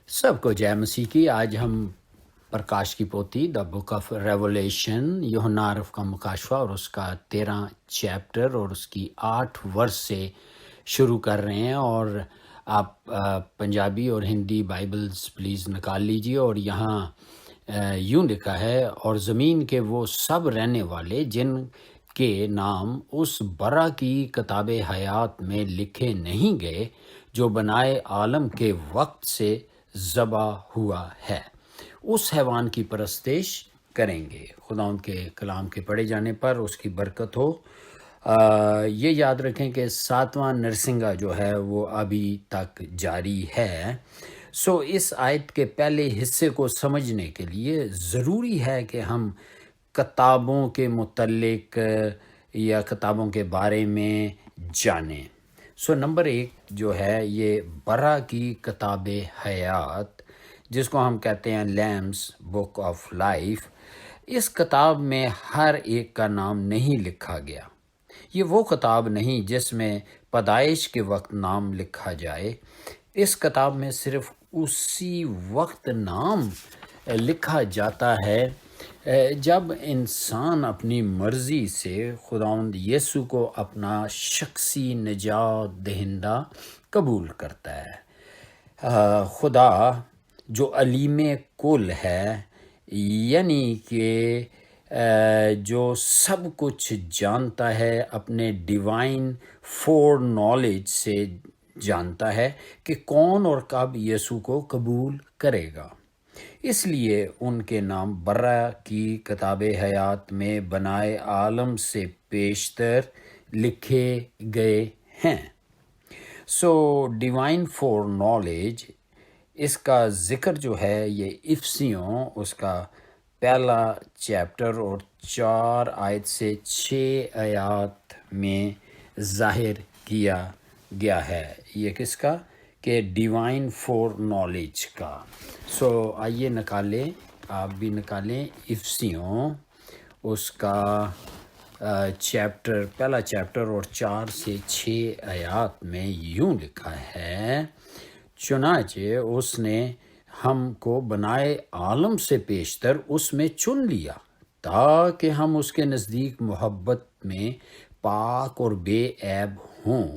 سب کو جے مسیح کی۔ آج ہم پرکاش کی پوتھی دا بک آف ریولیشن یوحنا عرف کا مکاشفہ اور اس کا 13 چیپٹر اور اس کی 8 ورس سے شروع کر رہے ہیں، اور آپ پنجابی اور ہندی بائبلز پلیز نکال لیجئے۔ اور یہاں یوں لکھا ہے، اور زمین کے وہ سب رہنے والے جن کے نام اس برا کی کتاب حیات میں لکھے نہیں گئے جو بنائے عالم کے وقت سے ذبح ہوا ہے، اس حیوان کی پرستش کریں گے۔ خدا ان کے کلام کے پڑھے جانے پر اس کی برکت ہو۔ یہ یاد رکھیں کہ 7واں نرسنگا جو ہے وہ ابھی تک جاری ہے۔ اس آیت کے پہلے حصے کو سمجھنے کے لیے ضروری ہے کہ ہم کتابوں کے متعلق یا کتابوں کے بارے میں جانیں۔ نمبر 1 جو ہے یہ برا کی کتاب حیات، جس کو ہم کہتے ہیں لیمز بک آف لائف، اس کتاب میں ہر ایک کا نام نہیں لکھا گیا۔ یہ وہ کتاب نہیں جس میں پیدائش کے وقت نام لکھا جائے۔ اس کتاب میں صرف اسی وقت نام لکھا جاتا ہے جب انسان اپنی مرضی سے خداوند یسوع کو اپنا شخصی نجات دہندہ قبول کرتا ہے۔ خدا جو علیم کل ہے، یعنی کہ جو سب کچھ جانتا ہے، اپنے ڈیوائن فور نالج سے جانتا ہے کہ کون اور کب یسوع کو قبول کرے گا۔ اس لیے ان کے نام برا کی کتاب حیات میں بنائے عالم سے پیشتر لکھے گئے ہیں۔ ڈیوائن فور نالج، اس کا ذکر جو ہے یہ افسیوں اس کا پہلا چیپٹر اور 4 آیت سے 6 آیات میں ظاہر کیا گیا ہے۔ یہ کس کا؟ کہ ڈیوائن فور نالج کا۔ آئیے نکالیں، آپ بھی نکالیں افسیوں اس کا پہلا چیپٹر اور 4 سے 6 آیات میں یوں لکھا ہے، چنانچہ اس نے ہم کو بنائے عالم سے پیشتر اس میں چن لیا تاکہ ہم اس کے نزدیک محبت میں پاک اور بے عیب ہوں۔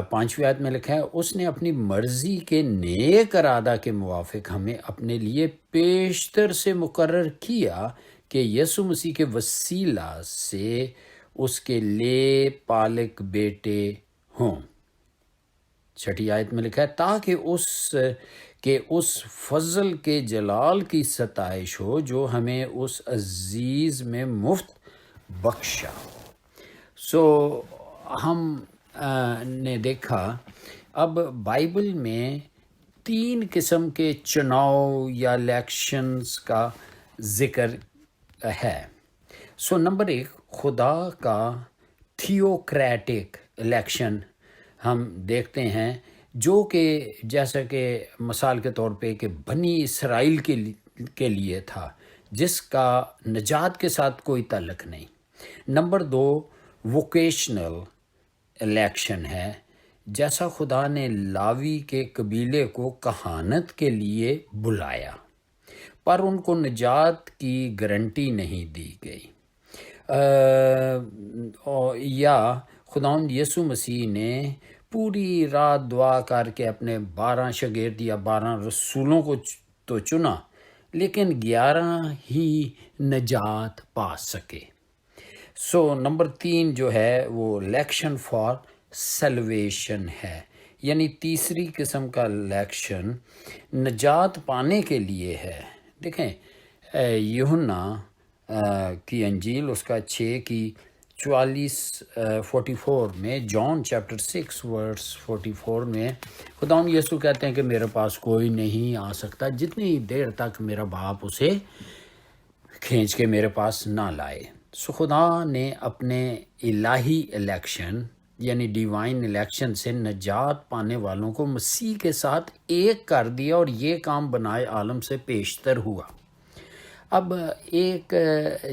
5ویں آیت میں لکھا ہے، اس نے اپنی مرضی کے نیک ارادہ کے موافق ہمیں اپنے لیے پیشتر سے مقرر کیا کہ یسوع مسیح کے وسیلہ سے اس کے لے پالک بیٹے ہوں۔ 6 آیت میں لکھا ہے، تاکہ اس فضل کے جلال کی ستائش ہو جو ہمیں اس عزیز میں مفت بخشا۔ ہم نے دیکھا اب بائبل میں 3 قسم کے چناؤ یا الیکشنز کا ذکر ہے۔ نمبر 1 خدا کا تھیوکریٹک الیکشن ہم دیکھتے ہیں، جو کہ جیسا کہ مثال کے طور پہ کہ بنی اسرائیل کے لیے تھا، جس کا نجات کے ساتھ کوئی تعلق نہیں۔ نمبر 2 ووکیشنل الیکشن ہے، جیسا خدا نے لاوی کے قبیلے کو کہانت کے لیے بلایا پر ان کو نجات کی گارنٹی نہیں دی گئی۔ یا خداوند یسوع مسیح نے پوری رات دعا کر کے اپنے 12 شاگرد یا 12 رسولوں کو تو چنا، لیکن 11 ہی نجات پا سکے۔ نمبر 3 جو ہے وہ الیکشن فار سیلویشن ہے، یعنی تیسری قسم کا الیکشن نجات پانے کے لیے ہے۔ دیکھیں یوحنا کی انجیل اس کا 6 کی 44 میں، جان چیپٹر 6 ورس 44 میں خداوند یسوع کہتے ہیں کہ میرے پاس کوئی نہیں آ سکتا جتنی دیر تک میرا باپ اسے کھینچ کے میرے پاس نہ لائے۔ خدا نے اپنے الہی الیکشن یعنی ڈیوائن الیکشن سے نجات پانے والوں کو مسیح کے ساتھ ایک کر دیا، اور یہ کام بنائے عالم سے پیشتر ہوا۔ اب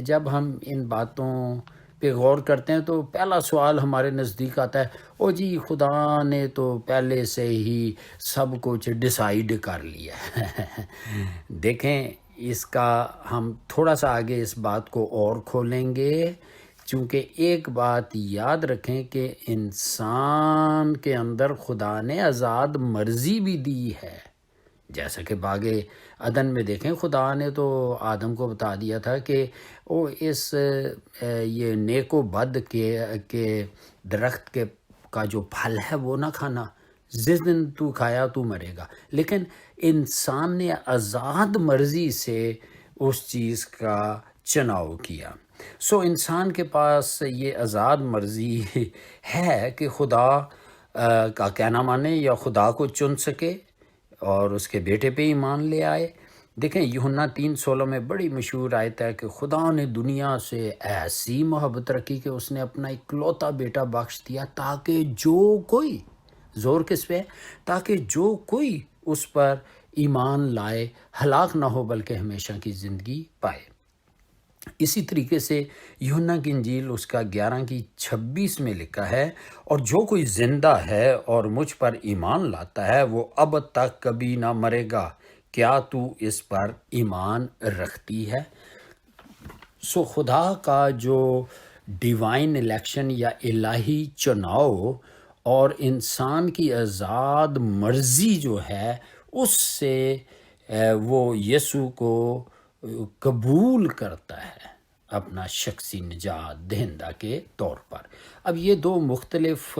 جب ہم ان باتوں پہ غور کرتے ہیں تو پہلا سوال ہمارے نزدیک آتا ہے، او جی خدا نے تو پہلے سے ہی سب کچھ ڈیسائیڈ کر لیا ہے۔ دیکھیں اس کا ہم تھوڑا سا آگے اس بات کو اور کھولیں گے، چونکہ ایک بات یاد رکھیں کہ انسان کے اندر خدا نے آزاد مرضی بھی دی ہے۔ جیسا کہ باغ عدن میں دیکھیں، خدا نے تو آدم کو بتا دیا تھا کہ وہ اس یہ نیک و بد کے درخت کا جو پھل ہے وہ نہ کھانا، جس دن تو کھایا تو مرے گا۔ لیکن انسان نے آزاد مرضی سے اس چیز کا چناؤ کیا۔ سو انسان کے پاس یہ آزاد مرضی ہے کہ خدا کا کہنا مانے یا خدا کو چن سکے اور اس کے بیٹے پہ ایمان لے آئے۔ دیکھیں یوحنا 3:16 میں بڑی مشہور آیت ہے کہ خدا نے دنیا سے ایسی محبت رکھی کہ اس نے اپنا اکلوتا بیٹا بخش دیا تاکہ جو کوئی، زور کس پہ ہے، تاکہ جو کوئی اس پر ایمان لائے ہلاک نہ ہو بلکہ ہمیشہ کی زندگی پائے۔ اسی طریقے سے یوحنا کی انجیل اس کا 11:26 میں لکھا ہے، اور جو کوئی زندہ ہے اور مجھ پر ایمان لاتا ہے وہ اب تک کبھی نہ مرے گا، کیا تو اس پر ایمان رکھتی ہے؟ سو خدا کا جو ڈیوائن الیکشن یا الہی چناؤ اور انسان کی آزاد مرضی جو ہے، اس سے وہ یسوع کو قبول کرتا ہے اپنا شخصی نجات دہندہ کے طور پر۔ اب یہ دو مختلف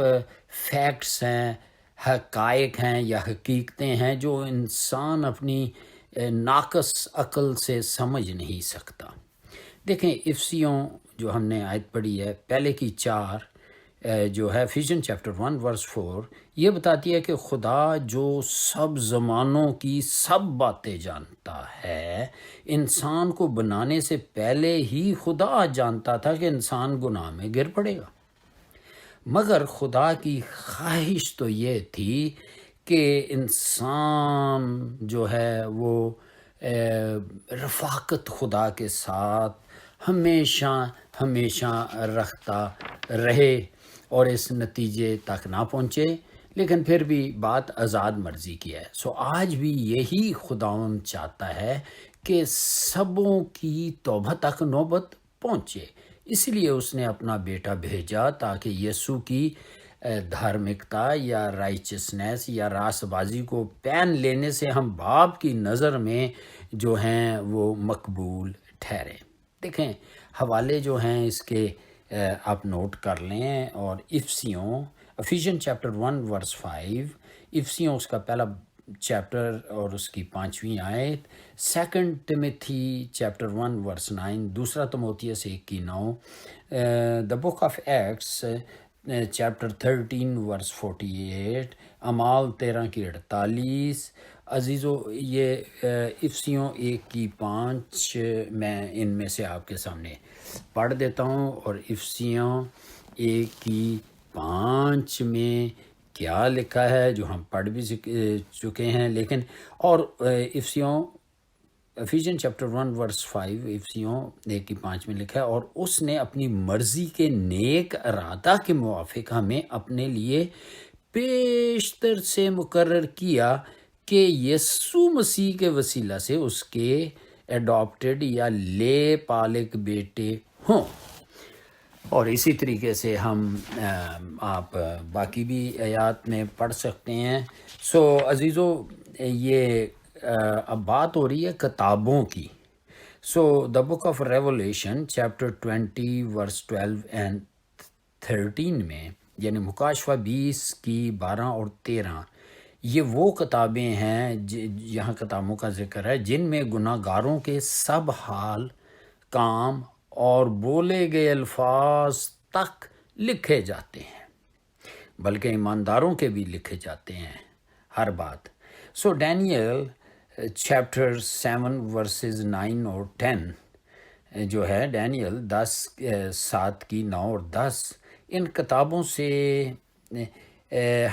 فیکٹس ہیں، حقائق ہیں یا حقیقتیں ہیں جو انسان اپنی ناقص عقل سے سمجھ نہیں سکتا۔ دیکھیں افسیوں جو ہم نے آیت پڑھی ہے، پہلے کی 4 جو ہے ایفیشین چیپٹر 1:4، یہ بتاتی ہے کہ خدا جو سب زمانوں کی سب باتیں جانتا ہے، انسان کو بنانے سے پہلے ہی خدا جانتا تھا کہ انسان گناہ میں گر پڑے گا۔ مگر خدا کی خواہش تو یہ تھی کہ انسان جو ہے وہ رفاقت خدا کے ساتھ ہمیشہ ہمیشہ رکھتا رہے اور اس نتیجے تک نہ پہنچے، لیکن پھر بھی بات آزاد مرضی کی ہے۔ سو آج بھی یہی خداوند چاہتا ہے کہ سبوں کی توبہ تک نوبت پہنچے، اس لیے اس نے اپنا بیٹا بھیجا تاکہ یسوع کی دھارمکتا یا رائچسنس یا راست بازی کو پین لینے سے ہم باپ کی نظر میں جو ہیں وہ مقبول ٹھہریں۔ دیکھیں حوالے جو ہیں اس کے آپ نوٹ کر لیں، اور افیشین چیپٹر 1:5، افسیوں اس کا پہلا چیپٹر اور اس کی 5ویں آیت، 2 ٹیموتھی چیپٹر 1:9، دوسرا تموتھیوس 1:9، دا بک آف ایکٹس چیپٹر 13:48، اعمال 13:48۔ عزیزو یہ افسیوں 1:5 میں ان میں سے آپ کے سامنے پڑھ دیتا ہوں، اور افسیوں 1:5 میں کیا لکھا ہے جو ہم پڑھ بھی چکے ہیں، لیکن اور افیشین چیپٹر 1:5 افسیوں 1:5 میں لکھا ہے، اور اس نے اپنی مرضی کے نیک ارادہ کے موافق ہمیں اپنے لیے پیشتر سے مقرر کیا کہ یسوع مسیح کے وسیلہ سے اس کے ایڈاپٹڈ یا لے پالک بیٹے ہوں۔ اور اسی طریقے سے ہم آپ باقی بھی آیات میں پڑھ سکتے ہیں۔ سو عزیزو یہ اب بات ہو رہی ہے کتابوں کی۔ So the book of Revelation chapter 20:12 and 13 میں، یعنی مکاشفہ 20:12 اور 13، یہ وہ کتابیں ہیں، یہاں کتابوں کا ذکر ہے جن میں گناہ گاروں کے سب حال، کام اور بولے گئے الفاظ تک لکھے جاتے ہیں، بلکہ ایمانداروں کے بھی لکھے جاتے ہیں ہر بات۔ سو ڈینیل چیپٹر 7:9 اور 10 جو ہے، ڈینیل 10:7-9 اور 10، ان کتابوں سے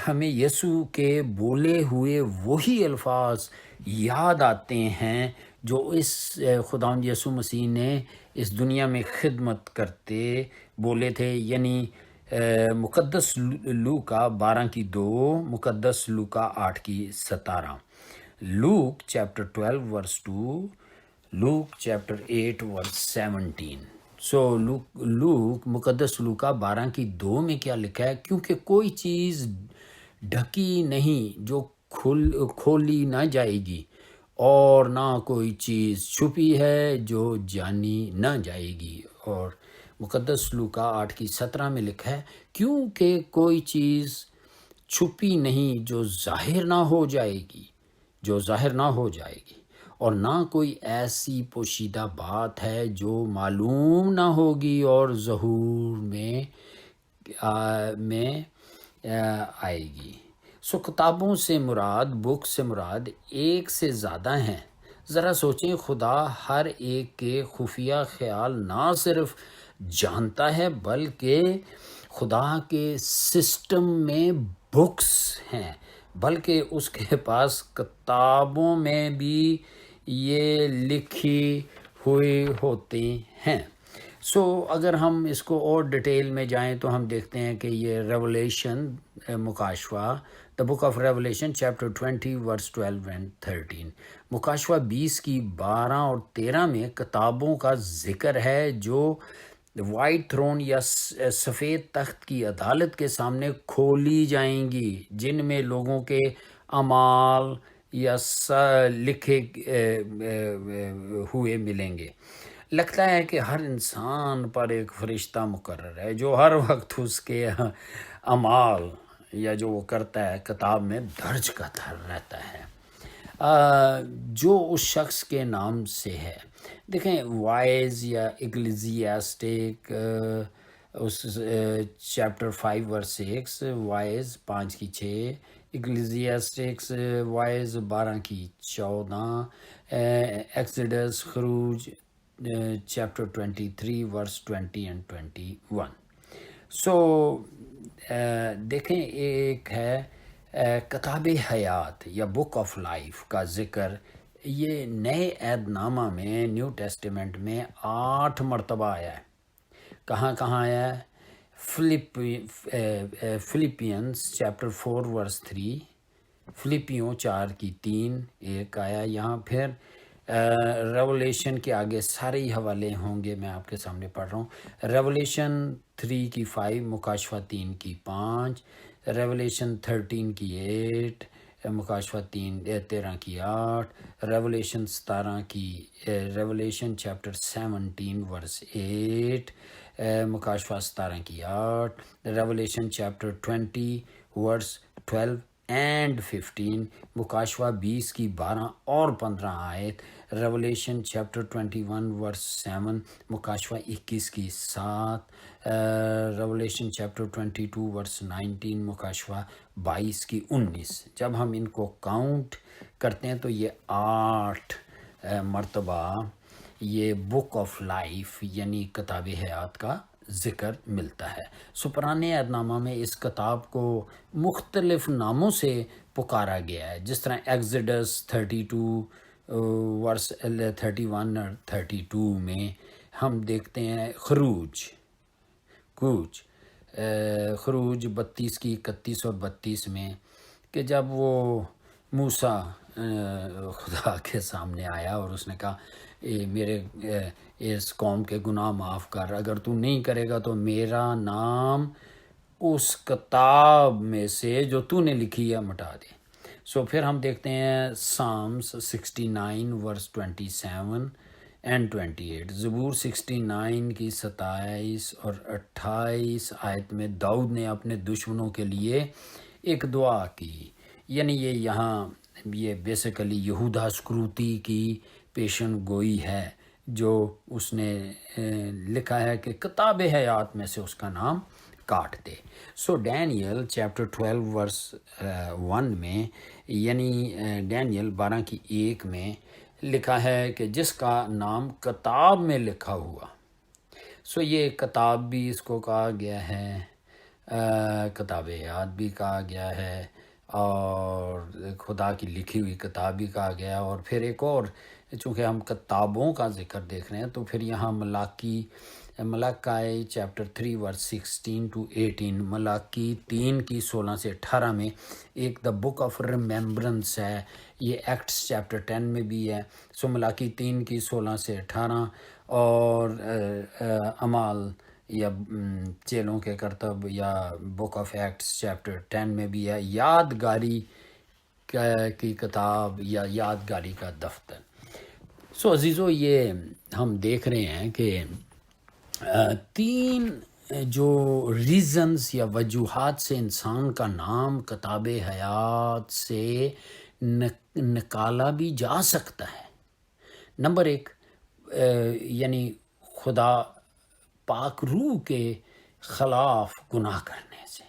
ہمیں یسوع کے بولے ہوئے وہی الفاظ یاد آتے ہیں جو اس خداوند یسوع مسیح نے اس دنیا میں خدمت کرتے بولے تھے، یعنی مقدس لوکا 12:2، مقدس لوکا 8:17، لوک چیپٹر 12 ورس 2، لوک چیپٹر 8 ورس 17۔ سو لوک مقدس لوکا 12:2 میں کیا لکھا ہے؟ کیونکہ کوئی چیز ڈھکی نہیں جو کھولی نہ جائے گی، اور نہ کوئی چیز چھپی ہے جو جانی نہ جائے گی۔ اور مقدس لوکا 8:17 میں لکھا ہے، کیونکہ کوئی چیز چھپی نہیں جو ظاہر نہ ہو جائے گی، اور نہ کوئی ایسی پوشیدہ بات ہے جو معلوم نہ ہوگی اور ظہور میں آئے گی۔ سو کتابوں سے مراد، بک سے مراد ایک سے زیادہ ہیں۔ ذرا سوچیں، خدا ہر ایک کے خفیہ خیال نہ صرف جانتا ہے بلکہ خدا کے سسٹم میں بکس ہیں، بلکہ اس کے پاس کتابوں میں بھی یہ لکھی ہوئی ہوتے ہیں۔ سو اگر ہم اس کو اور ڈیٹیل میں جائیں تو ہم دیکھتے ہیں کہ یہ ریولیشن مکاشفہ، the book of Revelation chapter 20 verse 12 and 13، مکاشفہ 20:12 اور 13 میں کتابوں کا ذکر ہے جو وائٹ تھرون یا سفید تخت کی عدالت کے سامنے کھولی جائیں گی، جن میں لوگوں کے اعمال یا لکھے ہوئے ملیں گے۔ لگتا ہے کہ ہر انسان پر ایک فرشتہ مقرر ہے جو ہر وقت اس کے اعمال یا جو وہ کرتا ہے کتاب میں درج کرتا رہتا ہے، جو اس شخص کے نام سے ہے۔ دیکھیں، وائز یا ایکلیزیاسٹک اس چیپٹر 5 ورس 6، وائز 5:6، ایکلیزیاسٹکس وائز 12:14، ایکسڈس خروج چیپٹر 23 ورس 20 and 21۔ سو دیکھیں، ایک ہے کتاب حیات یا بک آف لائف کا ذکر، یہ نئے عہد نامہ میں، نیو ٹیسٹیمنٹ میں 8 مرتبہ آیا ہے۔ کہاں آیا ہے؟ فلپینس چیپٹر 4 ورس 3، فلپیوں 4:3 ایک آیا یہاں۔ پھر ریولیشن کے آگے سارے ہی حوالے ہوں گے، میں آپ کے سامنے پڑھ رہا ہوں۔ ریولیشن 3:5، مکاشفہ 3:5، ریولیشن 13:8، مکاشفہ 13:8، ریولیشن چیپٹر 17 ورس 8، مکاشفہ 17:8، ریولیشن چیپٹر 20 ورس 12 and 15، مکاشفہ 20:12 اور 15 آیت، ریولیشن چیپٹر 21 ورس 7، مکاشفہ 21:7، ریولیشن چیپٹر 22 ورس 19، مکاشفہ 22:19۔ جب ہم ان کو کاؤنٹ کرتے ہیں تو یہ 8 مرتبہ یہ بک آف لائف یعنی کتاب حیات کا ذکر ملتا ہے۔ سو پرانے عہد نامہ میں اس کتاب کو مختلف ناموں سے پکارا گیا ہے، جس طرح ایکسڈس 32 ورس 31 اور 32 میں ہم دیکھتے ہیں خروج 32:31 اور 32 میں، کہ جب وہ موسیٰ خدا کے سامنے آیا اور اس نے کہا میرے اس قوم کے گناہ معاف کر، اگر تو نہیں کرے گا تو میرا نام اس کتاب میں سے جو تو نے لکھی ہے مٹا دے۔ سو پھر ہم دیکھتے ہیں سامس 69 ورس 27 and 28، زبور 69 کی 27 اور 28 آیت میں داؤد نے اپنے دشمنوں کے لیے ایک دعا کی، یعنی یہ بیسیکلی یہودا اسکروتی کی پیشن گوئی ہے، جو اس نے لکھا ہے کہ کتاب حیات میں سے اس کا نام کاٹ دے۔ سو ڈینیل چیپٹر 12 ورس 1 میں، یعنی ڈینیل 12:1 میں لکھا ہے کہ جس کا نام کتاب میں لکھا ہوا۔ سو یہ کتاب بھی اس کو کہا گیا ہے، کتاب حیات بھی کہا گیا ہے اور خدا کی لکھی ہوئی کتاب بھی کہا گیا ہے۔ اور پھر ایک اور، چونکہ ہم کتابوں کا ذکر دیکھ رہے ہیں تو پھر یہاں ملاکی چیپٹر 3 ورس 16 to 18، ملاکی 3 کی 16 سے 18 میں ایک دا بک آف ریممبرنس ہے۔ یہ ایکٹس چیپٹر 10 میں بھی ہے، سو ملاکی 3 کی 16 سے 18، اور اعمال یا چیلوں کے کرتب یا بک آف ایکٹس چیپٹر 10 میں بھی ہے، یادگاری کی کتاب یا یادگاری کا دفتر۔ سو عزیزو، یہ ہم دیکھ رہے ہیں کہ تین جو ریزنز یا وجوہات سے انسان کا نام کتاب حیات سے نکالا بھی جا سکتا ہے۔ نمبر ایک، یعنی خدا پاک روح کے خلاف گناہ کرنے سے۔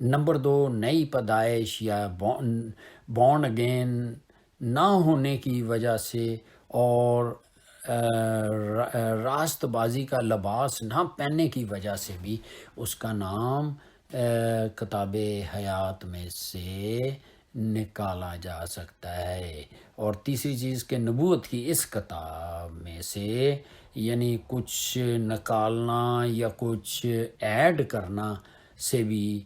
نمبر دو، نئی پیدائش یا بورن اگین نہ ہونے کی وجہ سے، اور راست بازی کا لباس نہ پہننے کی وجہ سے بھی اس کا نام کتاب حیات میں سے نکالا جا سکتا ہے۔ اور تیسری چیز کہ نبوت کی اس کتاب میں سے، یعنی کچھ نکالنا یا کچھ ایڈ کرنا سے بھی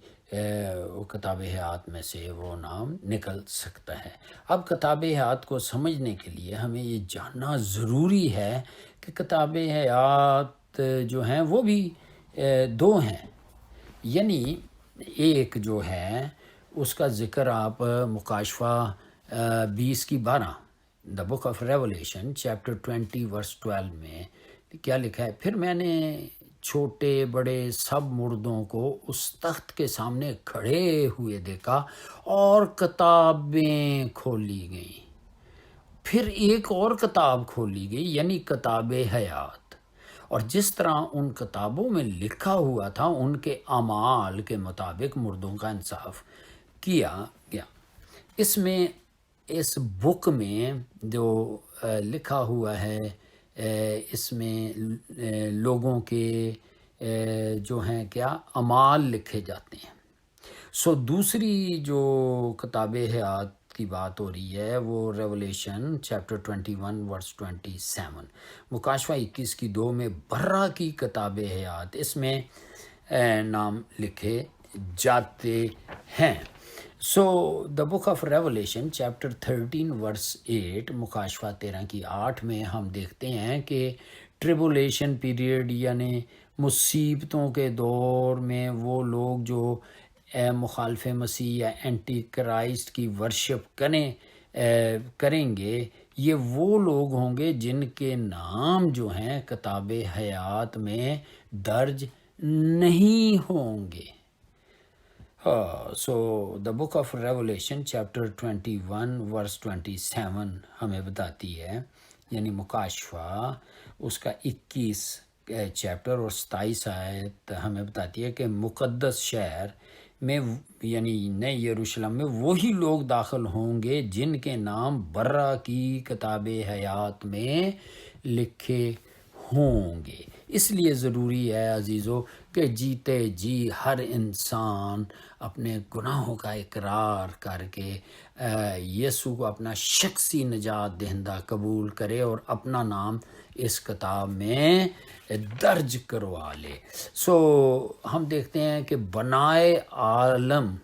کتاب حیات میں سے وہ نام نکل سکتا ہے۔ اب کتاب حیات کو سمجھنے کے لیے ہمیں یہ جاننا ضروری ہے کہ کتاب حیات جو ہیں وہ بھی دو ہیں، یعنی ایک جو ہے اس کا ذکر آپ مکاشفہ 20 کی 12، دا book of Revelation chapter 20 verse 12 میں کیا لکھا ہے؟ پھر میں نے چھوٹے بڑے سب مردوں کو اس تخت کے سامنے کھڑے ہوئے دیکھا اور کتابیں کھولی گئیں۔ پھر ایک اور کتاب کھولی گئی، یعنی کتاب حیات، اور جس طرح ان کتابوں میں لکھا ہوا تھا ان کے اعمال کے مطابق مردوں کا انصاف کیا گیا۔ اس بک میں جو لکھا ہوا ہے، اس میں لوگوں کے جو ہیں کیا اعمال لکھے جاتے ہیں۔ سو دوسری جو کتاب حیات کی بات ہو رہی ہے وہ ریولیشن چیپٹر 21 ورس 27، مکاشفہ 21 کی 2 میں برا کی کتاب حیات، اس میں نام لکھے جاتے ہیں۔ سو the book of Revelation chapter 13 ورس 8، مکاشفہ 13 کی 8 میں ہم دیکھتے ہیں کہ ٹریبولیشن پیریڈ یعنی مصیبتوں کے دور میں وہ لوگ جو مخالف مسیح یا اینٹی کرائسٹ کی ورشپ کریں گے، یہ وہ لوگ ہوں گے جن کے نام جو ہیں کتاب حیات میں درج نہیں ہوں گے۔ سو the book of Revelation chapter 21 ورس 27 ہمیں بتاتی ہے، یعنی مکاشفہ اس کا 21 چیپٹر اور 27 آیت ہمیں بتاتی ہے کہ مقدس شہر میں یعنی نئے یروشلم میں وہی لوگ داخل ہوں گے جن کے نام برا کی کتاب حیات میں لکھے ہوں گے۔ اس لیے ضروری ہے عزیزو کہ جیتے جی ہر انسان اپنے گناہوں کا اقرار کر کے یسوع کو اپنا شخصی نجات دہندہ قبول کرے اور اپنا نام اس کتاب میں درج کروا لے۔ سو ہم دیکھتے ہیں کہ بنائے عالم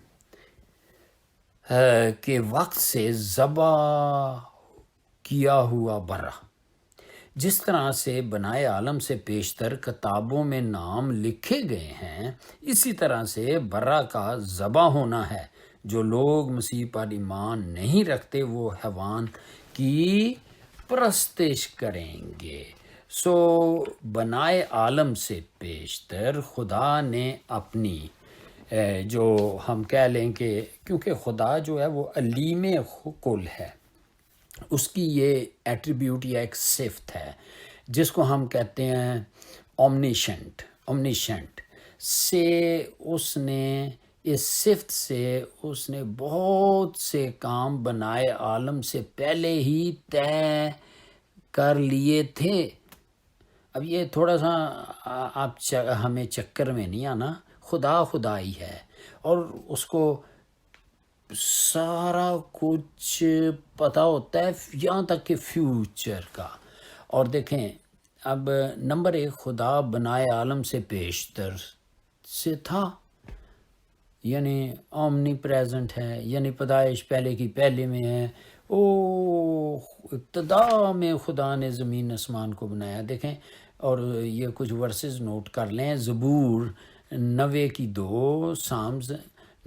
کے وقت سے ذبح کیا ہوا برا، جس طرح سے بنائے عالم سے پیشتر کتابوں میں نام لکھے گئے ہیں، اسی طرح سے برا کا ذبح ہونا ہے۔ جو لوگ مسیح پر ایمان نہیں رکھتے وہ حیوان کی پرستش کریں گے۔ سو بنائے عالم سے پیشتر خدا نے اپنی جو ہم کہہ لیں کہ کیونکہ خدا جو ہے وہ علیم کل ہے، اس کی یہ ایٹریبیوٹ یا ایک صفت ہے جس کو ہم کہتے ہیں اومنیشنٹ سے، اس نے اس صفت سے اس نے بہت سے کام بنائے عالم سے پہلے ہی طے کر لیے تھے۔ اب یہ تھوڑا سا آپ ہمیں چکر میں نہیں آنا، خدا ہی ہے، اور اس کو سارا کچھ پتہ ہوتا ہے یہاں تک کہ فیوچر کا۔ اور دیکھیں اب نمبر ایک، خدا بنائے عالم سے بیشتر سے تھا، یعنی اومنی پریزنٹ ہے، یعنی پیدائش پہلے کی پہلے میں ہے۔ او ابتدا میں خدا نے زمین آسمان کو بنایا۔ دیکھیں اور یہ کچھ ورسز نوٹ کر لیں، زبور 90:2، سامز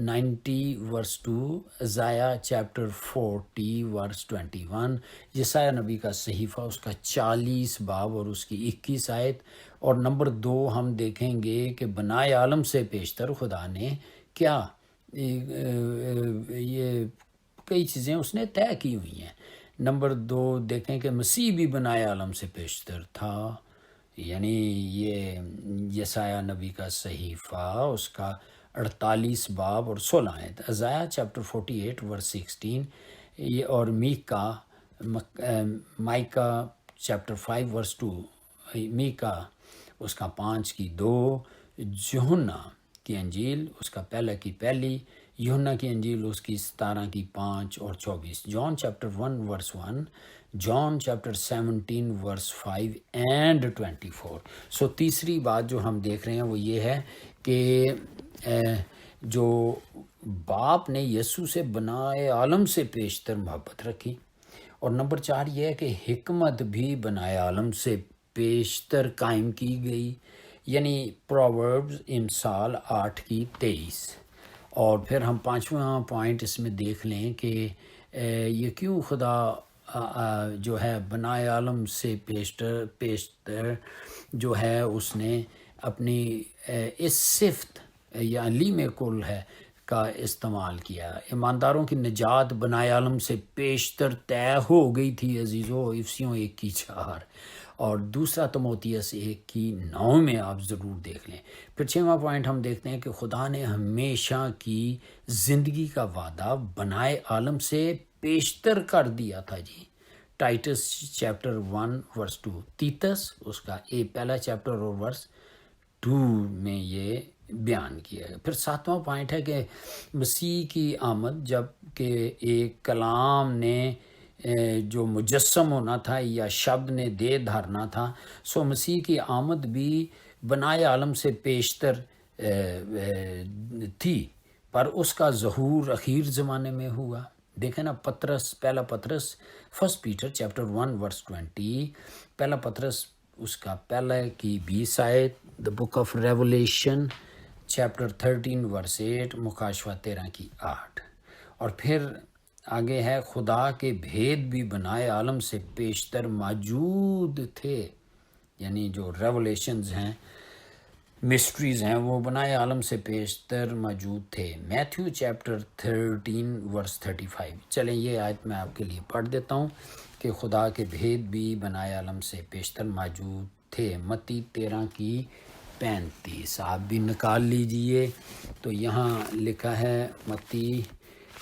90:2، ازائیا چیپٹر 40:21، یسایہ نبی کا صحیفہ اس کا 40 باب اور اس کی 21 آیت۔ اور نمبر 2 ہم دیکھیں گے کہ بنائے عالم سے پیشتر خدا نے کیا یہ کئی چیزیں اس نے طے کی ہوئی ہیں۔ نمبر 2 دیکھیں کہ مسیح بھی بنائے عالم سے پیشتر تھا، یعنی یہ یسایہ نبی کا صحیفہ اس کا 48 باب اور 16 آیت، ازائیا چیپٹر 48:16، یہ اور مائکا چیپٹر 5:2، میکا اس کا 5:2، یوحنا کی انجیل اس کا پہلی، یوحنا کی انجیل اس کی 17:5 اور 24، John chapter 1:1، John chapter 17:5 and 24۔ So تیسری بات جو ہم دیکھ رہے ہیں وہ یہ ہے کہ جو باپ نے یسوع سے بنائے عالم سے بیشتر محبت رکھی، اور نمبر 4 یہ ہے کہ حکمت بھی بنائے عالم سے بیشتر قائم کی گئی، یعنی پرووربز امثال 8:23۔ اور پھر ہم 5واں پوائنٹ اس میں دیکھ لیں کہ یہ کیوں خدا جو ہے بنائے عالم سے پیشتر جو ہے اس نے اپنی اس صفت یا علیم کل ہے کا استعمال کیا۔ ایمانداروں کی نجات بنائے عالم سے بیشتر طے ہو گئی تھی عزیزو، افسیوں 1:4، اور دوسرا تموتیس 1:9 میں آپ ضرور دیکھ لیں۔ پھر 6واں پوائنٹ ہم دیکھتے ہیں کہ خدا نے ہمیشہ کی زندگی کا وعدہ بنائے عالم سے بیشتر کر دیا تھا جی، ٹائٹس چیپٹر 1:2، تیتس اس کا پہلا چیپٹر اور ورس 2 میں یہ بیان کیا ہے۔ پھر 7واں پوائنٹ ہے کہ مسیح کی آمد، جب کہ ایک کلام نے جو مجسم ہونا تھا یا شبد نے دے دھارنا تھا، سو مسیح کی آمد بھی بنائے عالم سے بیشتر تھی، پر اس کا ظہور اخیر زمانے میں ہوا۔ دیکھیں نا پہلا پطرس 1 پیٹر چیپٹر 1:20، پہلا پطرس اس کا پہلا کی 20 آیت، دا بک آف ریولیشن چیپٹر 13:8، مکاشفہ 13:8۔ اور پھر آگے ہے خدا کے بھید بھی بنائے عالم سے بیشتر موجود تھے، یعنی جو ریولیشنز ہیں، مسٹریز ہیں، وہ بنائے عالم سے بیشتر موجود تھے۔ Matthew chapter 13:35۔ چلیں یہ آیت میں آپ کے لیے پڑھ دیتا ہوں کہ خدا کے بھید بھی بنائے عالم سے بیشتر موجود تھے، متی 13:35۔ آپ بھی نکال لیجئے، تو یہاں لکھا ہے متی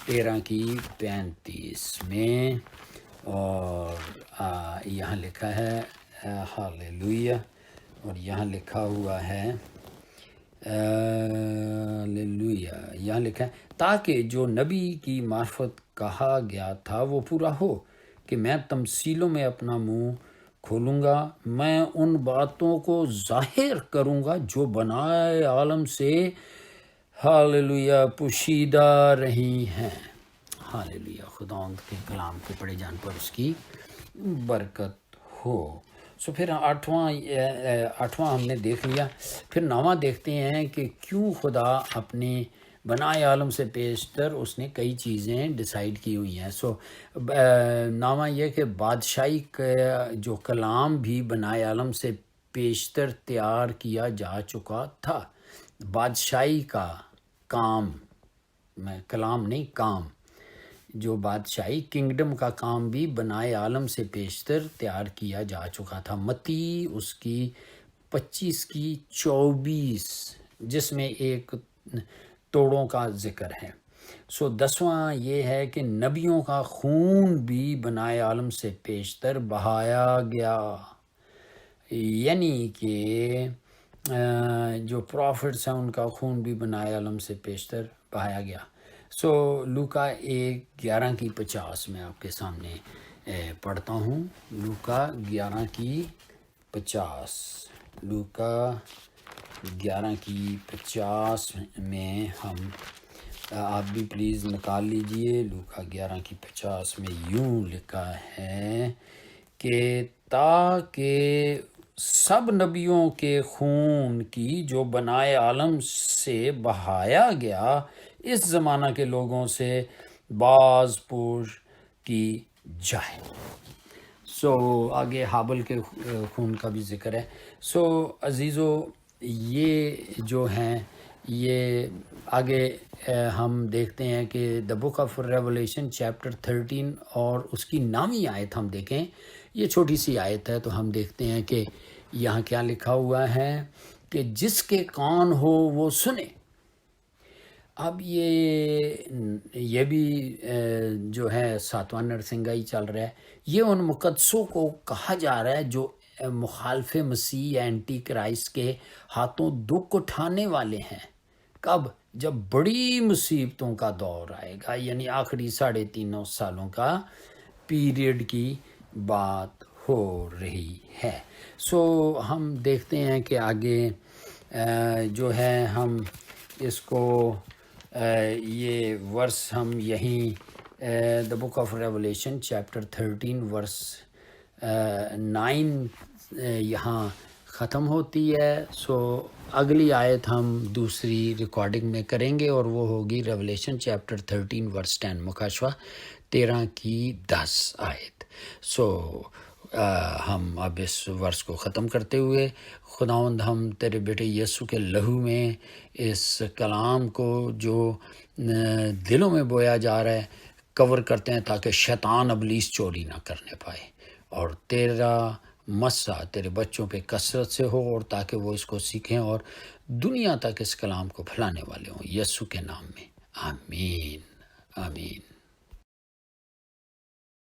13:35 میں، اور یہاں لکھا ہے ہاللیلویا، اور یہاں لکھا ہوا ہے ہاللیلویا، یہاں لکھا ہے تاکہ جو نبی کی معرفت کہا گیا تھا وہ پورا ہو کہ میں تمثیلوں میں اپنا منہ کھولوں گا، میں ان باتوں کو ظاہر کروں گا جو بنائے عالم سے ہاللیلویا پوشیدہ رہی ہیں۔ ہاللیلویا، خداوند کے کلام کے پڑھے جان پر اس کی برکت ہو۔ سو پھر آٹھواں ہم نے دیکھ لیا۔ پھر 9واں دیکھتے ہیں کہ کیوں خدا اپنے بنائے عالم سے بیشتر اس نے کئی چیزیں ڈیسائیڈ کی ہوئی ہیں۔ سو 9واں یہ کہ بادشاہی کا جو کلام بھی بنائے عالم سے بیشتر تیار کیا جا چکا تھا۔ بادشاہی کا کام، کلام نہیں کام، جو بادشاہی کنگڈم کا کام بھی بنائے عالم سے بیشتر تیار کیا جا چکا تھا۔ متی اس کی 25:24، جس میں ایک توڑوں کا ذکر ہے۔ سو 10واں یہ ہے کہ نبیوں کا خون بھی بنائے عالم سے بیشتر بہایا گیا، یعنی کہ جو پروفٹس ہیں ان کا خون بھی بنائے علم سے پیشتر بہایا گیا۔ سو لوکا 1:11-50 میں آپ کے سامنے پڑھتا ہوں۔ لوکا 11:50، لوکا 11:50 میں ہم آپ بھی پلیز نکال لیجئے۔ لوکا 11:50 میں یوں لکھا ہے کہ تاکہ سب نبیوں کے خون کی جو بنائے عالم سے بہایا گیا اس زمانہ کے لوگوں سے باز پوش کی جائے۔ سو آگے حابل کے خون کا بھی ذکر ہے۔ سو عزیزو، یہ جو ہیں یہ آگے ہم دیکھتے ہیں کہ دا بک آف ریولیشن چیپٹر 13 اور اس کی نامی آیت ہم دیکھیں، یہ چھوٹی سی آیت ہے، تو ہم دیکھتے ہیں کہ یہاں کیا لکھا ہوا ہے کہ جس کے کان ہو وہ سنے۔ اب یہ بھی جو ہے ساتواں نرسنگائی چل رہا ہے، یہ ان مقدسوں کو کہا جا رہا ہے جو مخالف مسیح یا اینٹی کرائسٹ کے ہاتھوں دکھ اٹھانے والے ہیں۔ کب؟ جب بڑی مصیبتوں کا دور آئے گا، یعنی آخری 3.5 سالوں کا پیریڈ کی بات ہو رہی ہے۔ سو ہم دیکھتے ہیں کہ آگے جو ہے ہم اس کو یہ ورس ہم یہیں دا بک آف ریولیشن چیپٹر 13 ورس 9 یہاں ختم ہوتی ہے۔ سو اگلی آیت ہم دوسری ریکارڈنگ میں کریں گے اور وہ ہوگی ریولیشن چیپٹر 13 ورس 10، مکاشوہ 13:10 آیت۔ سو ہم اب اس ورس کو ختم کرتے ہوئے خداوند ہم تیرے بیٹے یسوع کے لہو میں اس کلام کو جو دلوں میں بویا جا رہا ہے کور کرتے ہیں تاکہ شیطان ابلیس چوری نہ کرنے پائے، اور تیرا مسا تیرے بچوں پہ کثرت سے ہو، اور تاکہ وہ اس کو سیکھیں اور دنیا تک اس کلام کو پھیلانے والے ہوں، یسوع کے نام میں آمین آمین۔